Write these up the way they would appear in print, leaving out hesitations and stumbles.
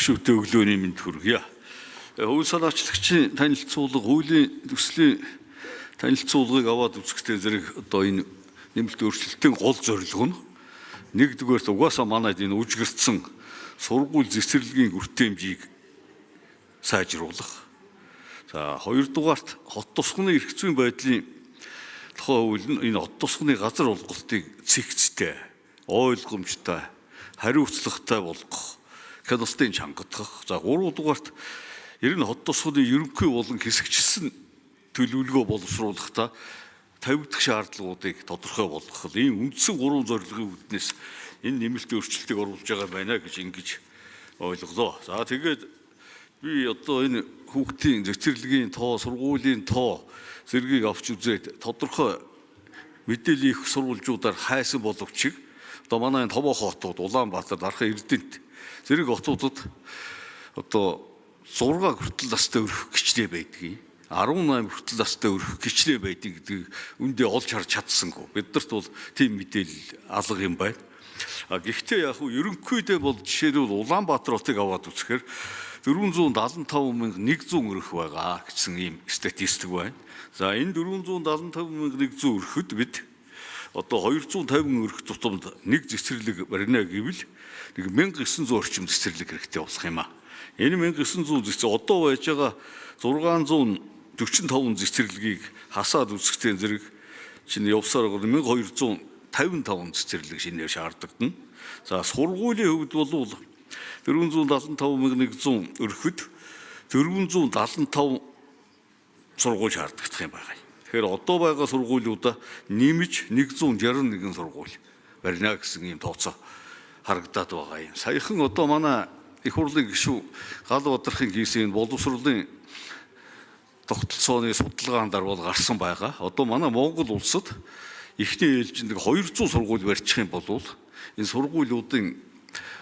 Гишүүтэй өглөөний мэнд хүргье. Хувь санаачлагчийн танилцуулга, хуулийн төслийн танилцуулгыг аваад үзэхдээ зэрэг одоо энэ нэмэлт өөрчлөлтийн гол зорилго нь нэгдүгээрт угаасаа манайд энэ үжигэрсэн сургууль цэцэрлэгийн хүртээмжийг сайжруулах. За хоёрдугаарт хот тусганы эрх зүйн байдлын тухай хууль нь энэ хот тусганы газар олголтыг цэгцтэй, ойлгомжтой, хариуцлагатай болгох, хяналтын чангатгах. За гуравдугаарт ер нь хот тусганы ерөнхий болон хэсэгчилсэн төлөвлөгөө боловсруулахдаа тавигдах шаардлагуудыг тодорхой болгох. Ийм үндсэн гурван зорилгын үүднээс энэ нэмэлт өөрчлөлтийг оруулж байгаа байна гэж ингэж ойлголоо. За тэгээд би одоо энэ хүүхдийн цэцэрлэгийн тоо, сургуулийн тоо зэргийг авч үзээд тодорхой мэдээллийн их сурвалжуудаар хайсан боловч одоо манай энэ томоохон хотууд Улаанбаатар, Дархан, Эрдэнэт зэрэг хотуудад одоо 6 хүртэл настай өрөх гिचлээ байдгийг, 18 хүртэл настай өрөх гिचлээ байдаг гэдгийг үндэ олж харж чадсангүй. Биднэрт бол тийм мэдээлэл алга юм байна. Гэхдээ яг хөө ерөнхийдөө бол жишээлбэл Улаанбаатар хотыг аваад үзэхээр 475,100 өрөх байгаа гэсэн ийм статистик байна. За энэ 475,100 өрөхөд бид одоо 250 өрөх тутамд нэг цэцэрлэг барина гэвэл нэг 1900 орчим цэцэрлэг хэрэгтэй болох юм аа. Энэ 1900 цэцэрлэг одоо байж байгаа 645 цэцэрлэгийг хасаад үзэхдээ зэрэг чинь явсаар 1255 цэцэрлэг шинээр шаардлагадна. За сургуулийн хувьд бол 475,100 өрөхөд 475 сургууль шаардлагадах юм байна. Тэгэхээр одоо байгаа сургуулиудаа нэмж 161 сургууль барина гэсэн ийм тооцоо харагдаад байгаа юм. Саяхан одоо манай их хурлын гишүүн Гал Бадрахын хийсэн боловсролын тогтолцооны судалгаандаар бол гарсан байгаа. Одоо манай Монгол улсад эхний ээлжинд 200 сургууль барьчих юм бол энэ сургуулиудын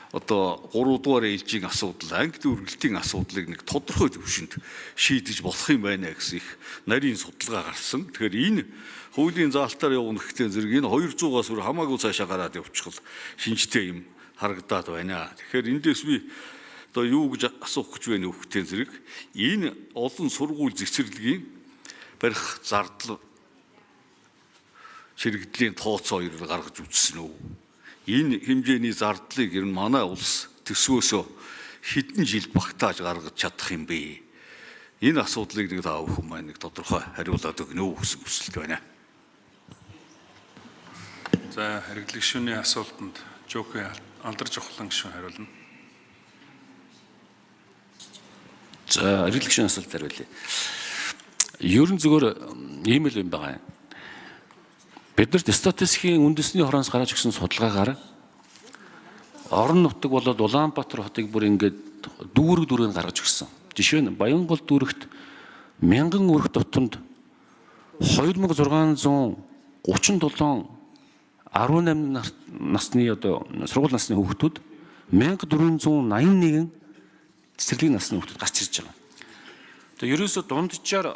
одоо 3 дугаар ээлжийн асуудал, англи үргэлтийн асуудлыг нэг тодорхой төвшөнд шийдэж болох юм байна гэсэн их нарийн судалгаа гарсан. Тэгэхээр энэ хуулийн заалтаар явна гэхдээ зэрэг энэ 200-аас өөр хамаагүй цаашаа гараад явчихвал шинжтэй юм харагдаад байна. Тэгэхээр эндээс би одоо юу гэж асуух гэж байна үхтэй зэрэг энэ олон сургууль цэцэрлэгийн барих зардал ширэгдлийн тооцоо хоёрыг гаргаж үзсэн үү? Энэ хэмжээний зардлыг ер нь манай улс төсвөөсөө хэдэн жил багтааж гаргаж чадах юм бэ? Энэ асуудлыг нэг та бүхэн маань нэг тодорхой хариулаад өгнө үү гэсэн хүсэлт байна. За хэрэглэг гишүүний асуултанд Жокийн Алдар Жухлан гишүүн хариулна. За хэрэглэг гишүүний асуулт хариулъя. Ер нь зөвхөн ийм л юм байгаа юм. Бид нарт статистикийн үндэсний хороноос гарч ирсэн судалгаагаар орон нутаг болоод Улаанбаатар хотыг бүр ингээд дүүрэг гаргаж ирсэн. Жишээ нь Баянгол дүүрэгт 1000 өрх тутамд 2637 18 насны одоо сургууль насны хүүхдүүд 1481 цэцэрлэгийн насны хүүхдүүд гарч ирж байгаа. Тэгээ ерөөсөө дунджаар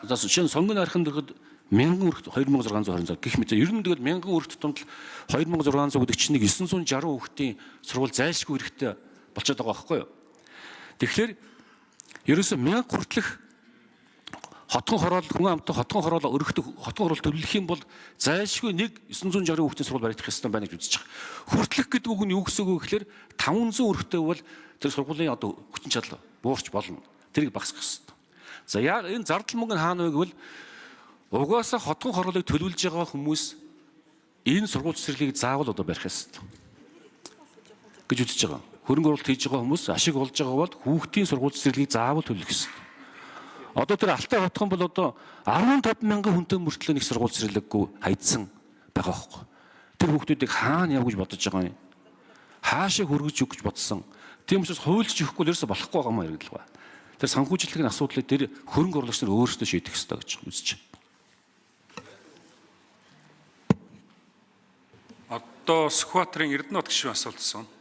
жишээ нь сонгон архинд ирэхэд 1000 өрх 2626 гэх мэт ер нь тэгэл 1000 өрх тутамд 2600 гэдэг чинь 960 хүүхдийн сургууль зайлшгүй хэрэгтэй болчиход байгаа байхгүй юу. Тэгэхээр ерөөсөө 1000 хүртэлх хотгон хороол хүн амт хотгон хороол өргөдөг хотгон хороол төлөх юм бол зайлшгүй нэг 960 хүүхдийн сургууль баригдах ёстой байна гэж үзэж байгаа. Хүртэлх гэдэг үг нь юу гэсэн үг гэхээр 500 өрхтэй бол тэр сургуулийн одоо хүчин чадал буурч болно. Тэрийг багасгах ёстой. За яа энэ зардал мөнгө нь хаана вэ гэвэл угаасаа хотгон хороолыг төлөвлөж байгаа хүмүүс энэ сургууль цэцэрлэгийг заавал одоо барих ёстой гэж үзэж байгаа. Хөрөнгө оруулалт хийж байгаа хүмүүс ашиг олж байгаа бол хүүхдийн сургууль цэцэрлэгийг заавал төлөх ёстой. Одоо тэр Алтай хотхон бол одоо 15,000 хүнтэй мөртлөө нэг сургууль цэцэрлэггүй хайдсан байгаа байхгүй. Тэр хүүхдүүдийг хаана яв гэж бодож байгаа юм? Хаашаа хөргөж өгөх гэж бодсон. Тийм учраас хуульч өгөхгүй л ерөөсө болохгүй байгаа юм хэрэглэл ба. Тэр санхүүжилтийн асуудлыг тэр хөрөнгө оруулагч нар өөрсдөө шийдэх ёстой гэж үзэж байна. Одоо Сүхбаатарын Эрдэнэт гишүүн асуулт асууна.